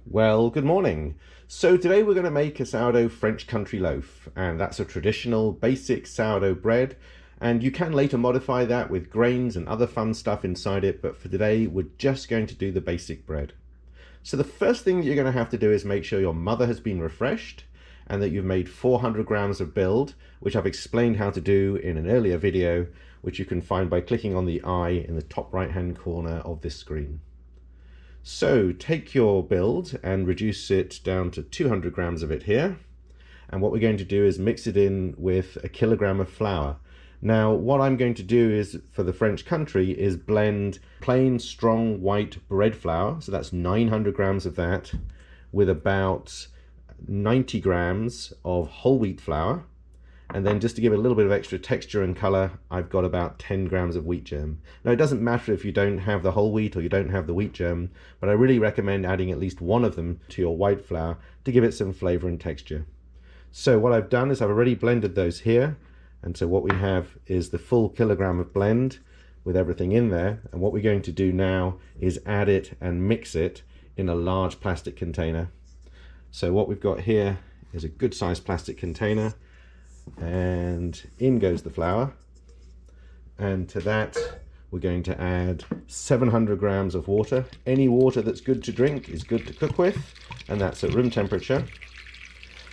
Well, good morning. So today we're going to make a sourdough French country loaf, and that's a traditional basic sourdough bread, and you can later modify that with grains and other fun stuff inside it, but for today we're just going to do the basic bread. So the first thing that you're going to have to do is make sure your mother has been refreshed and that you've made 400 grams of build, which I've explained how to do in an earlier video, which you can find by clicking on the eye in the top right hand corner of this screen. So take your build and reduce it down to 200 grams of it here. And what we're going to do is mix it in with a kilogram of flour. Now, what I'm going to do is, for the French country, is blend plain strong white bread flour. So that's 900 grams of that with about 90 grams of whole wheat flour. And then just to give it a little bit of extra texture and color, I've got about 10 grams of Wheatgerm. Now, it doesn't matter if you don't have the whole wheat or you don't have the Wheatgerm, but I really recommend adding at least one of them to your white flour to give it some flavor and texture. So what I've done is I've already blended those here. And so what we have is the full kilogram of blend with everything in there. And what we're going to do now is add it and mix it in a large plastic container. So what we've got here is a good sized plastic container. And in goes the flour, and to that we're going to add 700 grams of water. Any water that's good to drink is good to cook with, and that's at room temperature.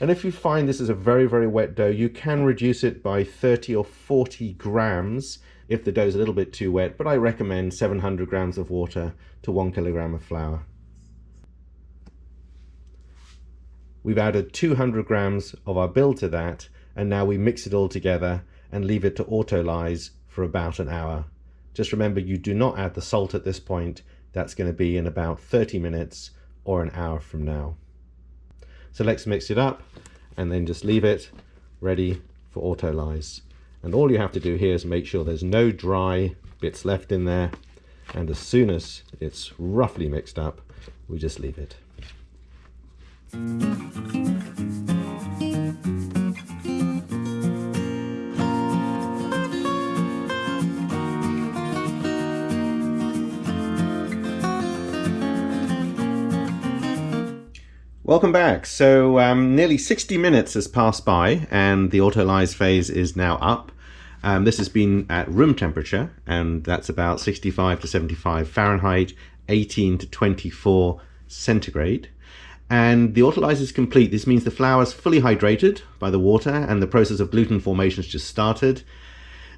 And if you find this is a very wet dough, you can reduce it by 30 or 40 grams if the dough is a little bit too wet, but I recommend 700 grams of water to 1 kilogram of flour. We've added 200 grams of our build to that, and now we mix it all together and leave it to autolyse for about an hour. Just remember, you do not add the salt at this point. That's going to be in about 30 minutes or an hour from now. So let's mix it up and then just leave it ready for autolyse. And all you have to do here is make sure there's no dry bits left in there, and as soon as it's roughly mixed up, we just leave it. Welcome back. So nearly 60 minutes has passed by and the autolyse phase is now up. This has been at room temperature, and that's about 65 to 75 Fahrenheit, 18 to 24 centigrade. And the autolyse is complete. This means the flour is fully hydrated by the water and the process of gluten formation has just started.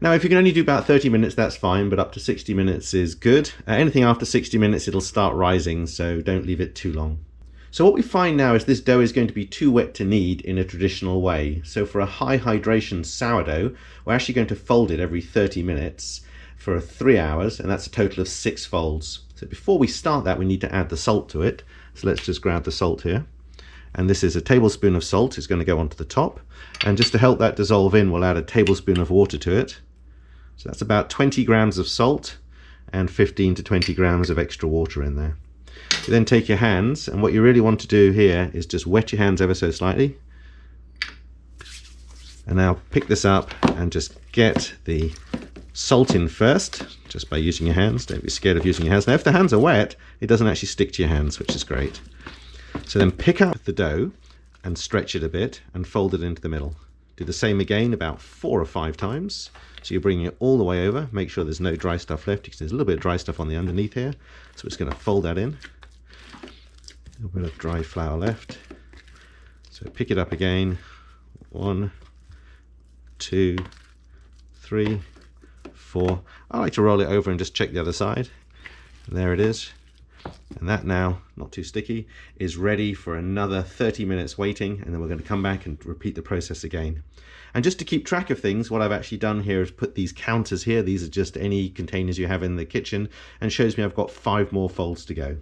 Now, if you can only do about 30 minutes, that's fine, but up to 60 minutes is good. Anything after 60 minutes, it'll start rising, so don't leave it too long. So what we find now is this dough is going to be too wet to knead in a traditional way. So for a high hydration sourdough, we're actually going to fold it every 30 minutes for 3 hours, and that's a total of 6 folds. So before we start that, we need to add the salt to it. So let's just grab the salt here. And this is a tablespoon of salt. It's going to go onto the top. And just to help that dissolve in, we'll add a tablespoon of water to it. So that's about 20 grams of salt and 15 to 20 grams of extra water in there. You then take your hands, and what you really want to do here is just wet your hands ever so slightly. And now pick this up and just get the salt in first, just by using your hands. Don't be scared of using your hands. Now, if the hands are wet, it doesn't actually stick to your hands, which is great. So then pick up the dough and stretch it a bit and fold it into the middle. Do the same again about 4 or 5 times. So you're bringing it all the way over. Make sure there's no dry stuff left, because there's a little bit of dry stuff on the underneath here. So it's going to fold that in. A little bit of dry flour left. So pick it up again. 1, 2, 3, 4. I like to roll it over and just check the other side. And there it is. And that now, not too sticky, is ready for another 30 minutes waiting, and then we're going to come back and repeat the process again. And just to keep track of things, what I've actually done here is put these counters here. These are just any containers you have in the kitchen, and shows me I've got 5 more folds to go.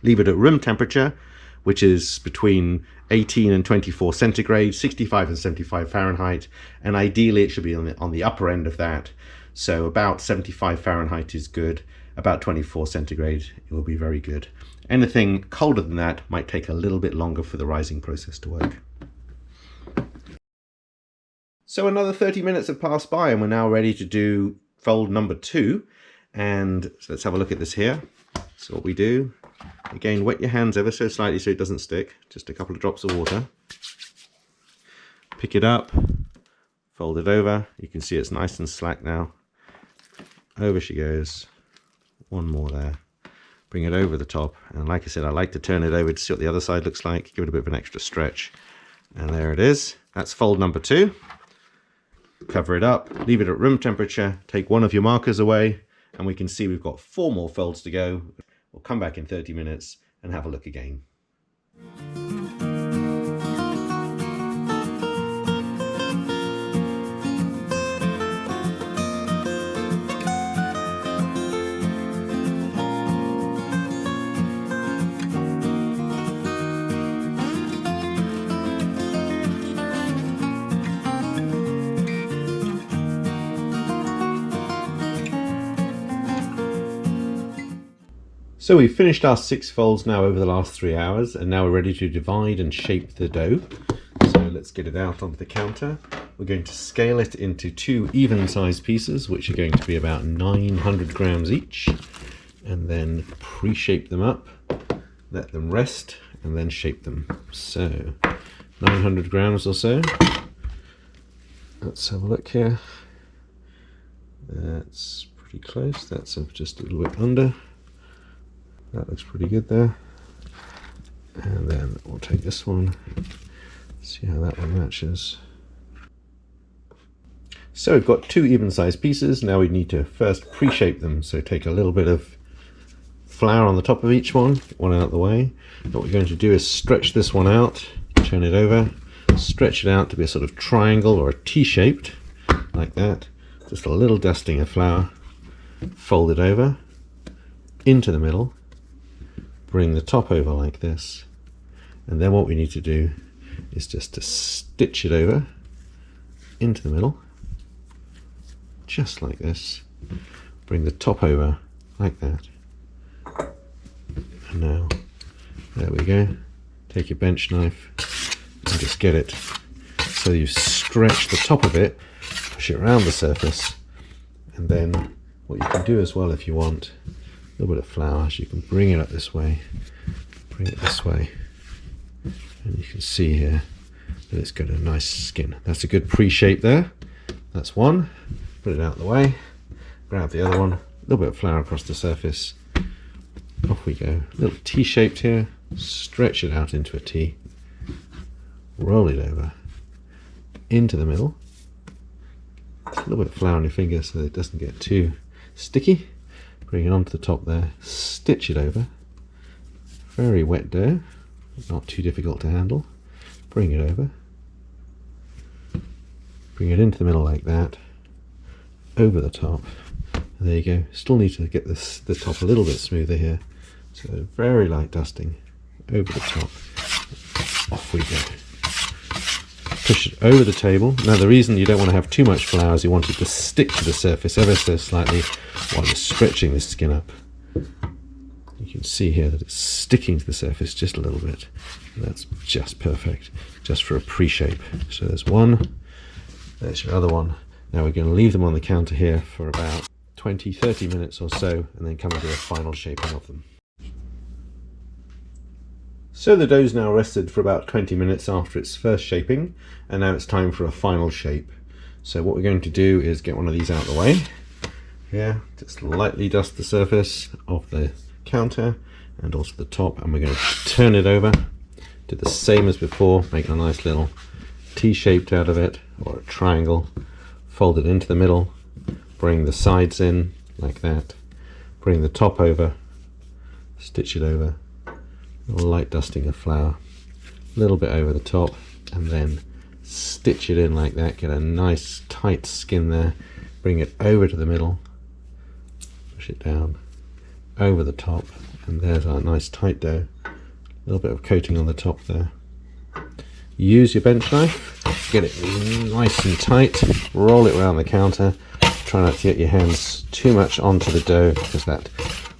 Leave it at room temperature, which is between 18 and 24 centigrade, 65 and 75 Fahrenheit, and ideally it should be on the upper end of that. So about 75 Fahrenheit is good, about 24 centigrade it will be very good. Anything colder than that might take a little bit longer for the rising process to work. So another 30 minutes have passed by and we're now ready to do fold number 2, and so let's have a look at this here. So what we do, again, wet your hands ever so slightly so it doesn't stick, just a couple of drops of water. Pick it up, fold it over. You can see it's nice and slack now. Over she goes. One more there. Bring it over the top, and like I said, I like to turn it over to see what the other side looks like, give it a bit of an extra stretch. And there it is. That's fold number 2. Cover it up, leave it at room temperature, take one of your markers away, and we can see we've got 4 more folds to go. We'll come back in 30 minutes and have a look again. So we've finished our 6 folds now over the last 3 hours, and now we're ready to divide and shape the dough. So let's get it out onto the counter. We're going to scale it into 2 even-sized pieces, which are going to be about 900 grams each, and then pre-shape them up, let them rest, and then shape them. So 900 grams or so. Let's have a look here. That's pretty close. That's just a little bit under. That looks pretty good there. And then we'll take this one, see how that one matches. So we've got 2 even-sized pieces. Now we need to first pre-shape them. So take a little bit of flour on the top of each one, get one out of the way. What we're going to do is stretch this one out, turn it over, stretch it out to be a sort of triangle or a T-shaped, like that. Just a little dusting of flour, fold it over, into the middle, bring the top over like this, and then what we need to do is just to stitch it over into the middle, just like this. Bring the top over like that, and now there we go. Take your bench knife and just get it so you stretch the top of it, push it around the surface, and then what you can do as well, if you want a little bit of flour, so you can bring it up this way, bring it this way, and you can see here that it's got a nice skin. That's a good pre-shape there. That's one. Put it out of the way, grab the other one, a little bit of flour across the surface, off we go. A little T-shaped here, stretch it out into a T, roll it over, into the middle, a little bit of flour on your finger so that it doesn't get too sticky. Bring it onto the top there, stitch it over. Very wet dough, not too difficult to handle. Bring it over. Bring it into the middle like that, over the top. And there you go. Still need to get the top a little bit smoother here. So very light dusting, over the top. Off we go. Push it over the table. Now the reason you don't want to have too much flour is you want it to stick to the surface ever so slightly while you're stretching this skin up. You can see here that it's sticking to the surface just a little bit. And that's just perfect, just for a pre-shape. So there's one, there's your other one. Now we're going to leave them on the counter here for about 20-30 minutes or so, and then come and do a final shaping of them. So the dough's now rested for about 20 minutes after its first shaping, and now it's time for a final shape. So what we're going to do is get one of these out of the way. Here, just lightly dust the surface of the counter and also the top, and we're going to turn it over. Do the same as before, make a nice little T-shaped out of it, or a triangle. Fold it into the middle, bring the sides in like that, bring the top over, stitch it over. A light dusting of flour, a little bit over the top, and then stitch it in like that. Get a nice tight skin there, bring it over to the middle, push it down, over the top, and there's our nice tight dough. A little bit of coating on the top there. Use your bench knife, get it nice and tight, roll it around the counter. Try not to get your hands too much onto the dough, because that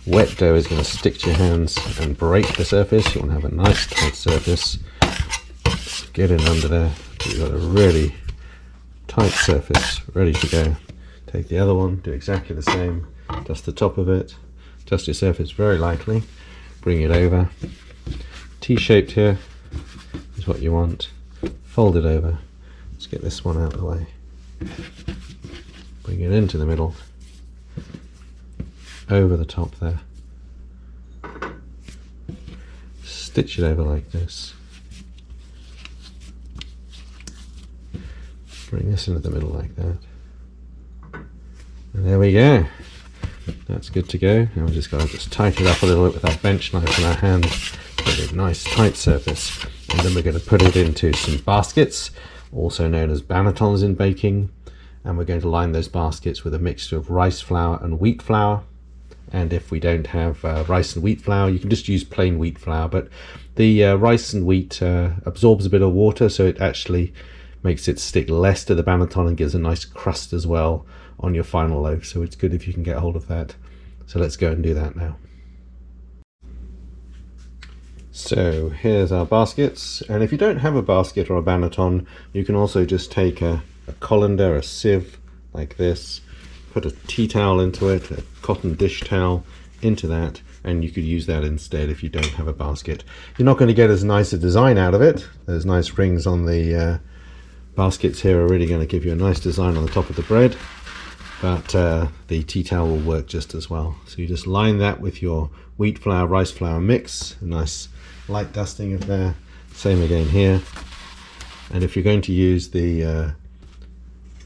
wet dough is going to stick to your hands and break the surface. You want to have a nice tight surface. Get in under there. You've got a really tight surface ready to go. Take the other one, do exactly the same. Dust the top of it, dust your surface very lightly, bring it over. T-shaped here is what you want. Fold it over. Let's get this one out of the way. Bring it into the middle, over the top there. Stitch it over like this. Bring this into the middle like that. And there we go. That's good to go. Now we're just going to tighten it up a little bit with our bench knife in our hand. Get a nice tight surface. And then we're going to put it into some baskets, also known as BANNETONS in baking. And we're going to line those baskets with a mixture of rice flour and wheat flour. And if we don't have rice and wheat flour, you can just use plain wheat flour. But the rice and wheat absorbs a bit of water, so it actually makes it stick less to the banneton and gives a nice crust as well on your final loaf. So it's good if you can get hold of that. So let's go and do that now. So here's our baskets, and if you don't have a basket or a banneton, you can also just take a colander, a sieve like this, put a tea towel into it, a cotton dish towel into that, and you could use that instead if you don't have a basket. You're not going to get as nice a design out of it. Those nice rings on the baskets here are really going to give you a nice design on the top of the bread, but the tea towel will work just as well. So you just line that with your wheat flour, rice flour mix, a nice light dusting of there. Same again here. And if you're going to use the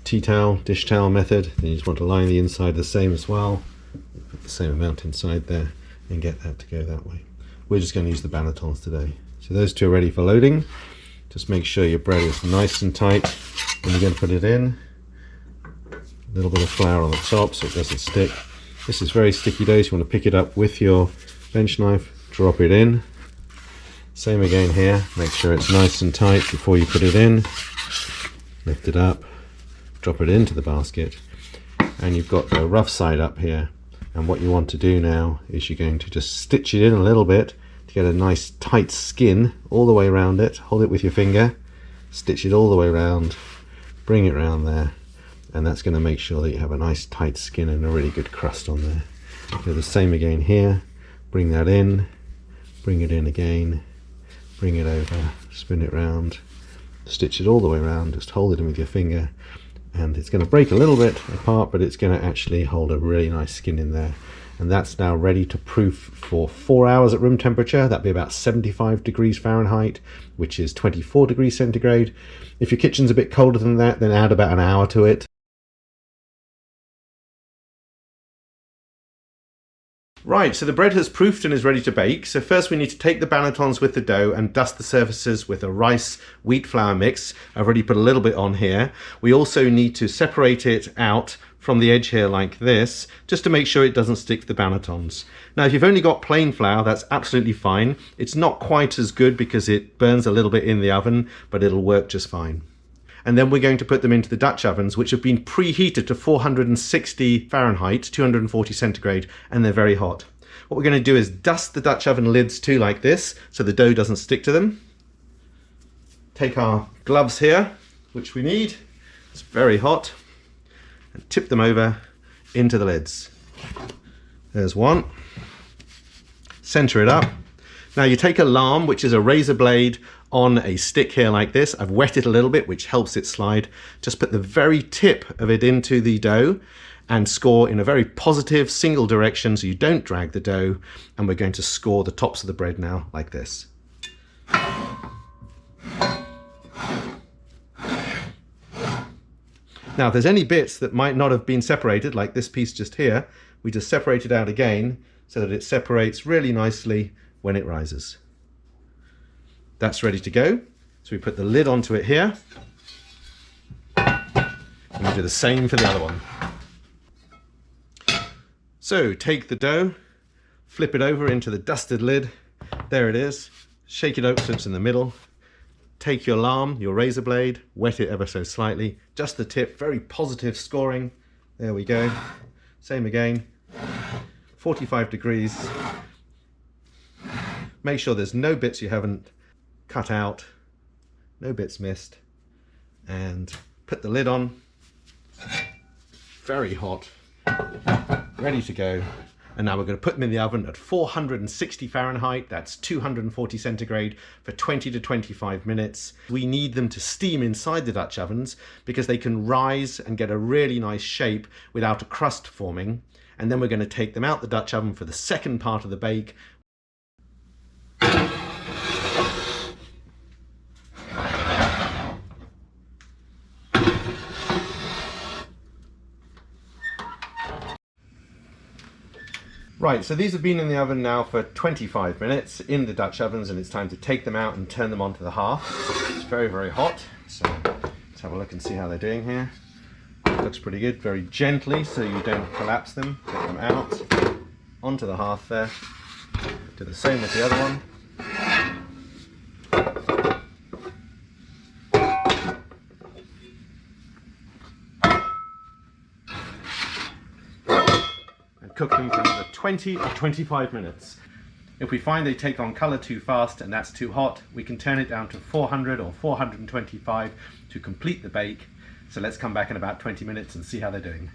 tea towel, dish towel method, then you just want to line the inside the same as well. Put the same amount inside there and get that to go that way. We're just going to use the BANNETONS today. So those two are ready for loading. Just make sure your bread is nice and tight when you're going to put it in. A little bit of flour on the top so it doesn't stick. This is very sticky dough, so you want to pick it up with your bench knife, drop it in. Same again here, make sure it's nice and tight before you put it in. Lift it up, drop it into the basket, and you've got the rough side up here. And what you want to do now is you're going to just stitch it in a little bit to get a nice tight skin all the way around it. Hold it with your finger, stitch it all the way around, bring it around there, and that's going to make sure that you have a nice tight skin and a really good crust on there. Do the same again here, bring that in, bring it in again, bring it over, spin it round, stitch it all the way around, just hold it in with your finger, and it's going to break a little bit apart, but it's going to actually hold a really nice skin in there. And that's now ready to proof for 4 hours at room temperature. That'd be about 75 degrees Fahrenheit, which is 24 degrees centigrade. If your kitchen's a bit colder than that, then add about an hour to it. Right, so the bread has proofed and is ready to bake. So first we need to take the BANNETONS with the dough and dust the surfaces with a rice wheat flour mix. I've already put a little bit on here. We also need to separate it out from the edge here like this, just to make sure it doesn't stick to the BANNETONS. Now if you've only got plain flour, that's absolutely fine. It's not quite as good because it burns a little bit in the oven, but it'll work just fine. And then we're going to put them into the Dutch ovens, which have been preheated to 460 Fahrenheit, 240 centigrade, and they're very hot. What we're going to do is dust the Dutch oven lids too like this, so the dough doesn't stick to them. Take our gloves here, which we need. It's very hot. And tip them over into the lids. There's one. Center it up. Now you take a lamb, which is a razor blade, on a stick here like this. I've wet it a little bit, which helps it slide. Just put the very tip of it into the dough and score in a very positive single direction so you don't drag the dough. And we're going to score the tops of the bread now like this. Now if there's any bits that might not have been separated, like this piece just here, we just separate it out again so that it separates really nicely when it rises. That's ready to go. So we put the lid onto it here. And we do the same for the other one. So take the dough, flip it over into the dusted lid. There it is. Shake it open so it's in the middle. Take your lamb, your razor blade, wet it ever so slightly. Just the tip, very positive scoring. There we go. Same again. 45 degrees. Make sure there's no bits you haven't cut out, no bits missed, and put the lid on, very hot, ready to go. And now we're going to put them in the oven at 460 Fahrenheit, that's 240 centigrade, for 20 to 25 minutes. We need them to steam inside the Dutch ovens because they can rise and get a really nice shape without a crust forming. And then we're going to take them out the Dutch oven for the second part of the bake. Right, so these have been in the oven now for 25 minutes in the Dutch ovens, and it's time to take them out and turn them onto the hearth. It's very, very hot, so let's have a look and see how they're doing here. Looks pretty good, very gently so you don't collapse them. Get them out onto the hearth there. Do the same with the other one. Cook them for another 20 or 25 minutes. If we find they take on colour too fast and that's too hot, we can turn it down to 400 or 425 to complete the bake. So let's come back in about 20 minutes and see how they're doing.